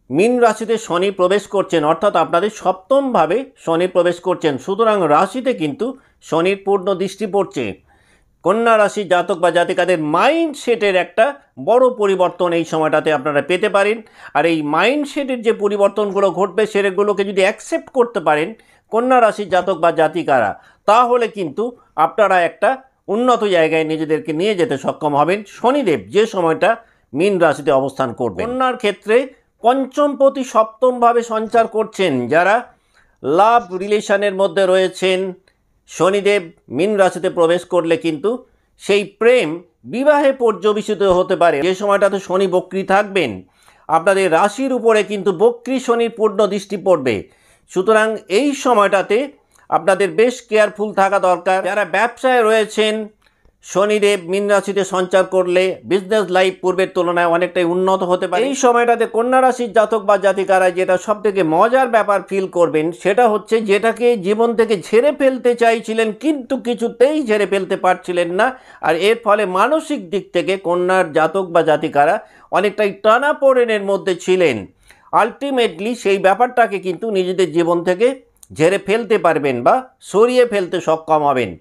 মীন রাশিতে শনি প্রবেশ করছেন, অর্থাৎ আপনাদের সপ্তমভাবে শনি প্রবেশ করছেন। সুতরাং রাশিতে কিন্তু শনির পূর্ণ দৃষ্টি পড়ছে। কন্যা রাশির জাতক বা জাতিকাদের মাইন্ডসেটের একটা বড় পরিবর্তন এই সময়টাতে আপনারা পেতে পারেন। আর এই মাইন্ডসেটের যে পরিবর্তনগুলো ঘটবে সেগুলোকে যদি অ্যাকসেপ্ট করতে পারেন কন্যা রাশির জাতক বা জাতিকারা, তাহলে কিন্তু আপনারা একটা উন্নত জায়গায় নিজেদেরকে নিয়ে যেতে সক্ষম হবেন। শনিদেব যে সময়টা মীন রাশিতে অবস্থান করবে, কন্যার ক্ষেত্রে পঞ্চমপতি সপ্তমভাবে সঞ্চার করছেন। যারা লাভ রিলেশনের মধ্যে রয়েছেন, শনিদেব মীন রাশিতে প্রবেশ করলে কিন্তু সেই প্রেম বিবাহে পর্যবেসিত হতে পারে। যে সময়টাতে শনি বক্রী থাকবেন, আপনাদের রাশির উপরে কিন্তু বক্রী শনির পূর্ণ দৃষ্টি পড়বে। সুতরাং এই সময়টাতে আপনাদের বেশ কেয়ারফুল থাকা দরকার। যারা ব্যবসায় রয়েছেন, শনিদেব মীন রাশিতে সঞ্চার করলে বিজনেস লাইফ পূর্বের তুলনায় অনেকটাই উন্নত হতে পারে। এই সময়টাতে কন্যা রাশির জাতক বা জাতিকারা যেটা সবথেকে মজার ব্যাপার ফিল করবেন, সেটা হচ্ছে যেটাকে জীবন থেকে ঝেড়ে ফেলতে চাইছিলেন কিন্তু কিছুতেই ঝেড়ে ফেলতে পারছিলেন না, আর এর ফলে মানসিক দিক থেকে কন্যার জাতক বা জাতিকারা অনেকটাই টানাপোড়েনের মধ্যে ছিলেন। আলটিমেটলি সেই ব্যাপারটাকে কিন্তু নিজেদের জীবন থেকে ঝেড়ে ফেলতে পারবেন বা সরিয়ে ফেলতে সক্ষম হবেন।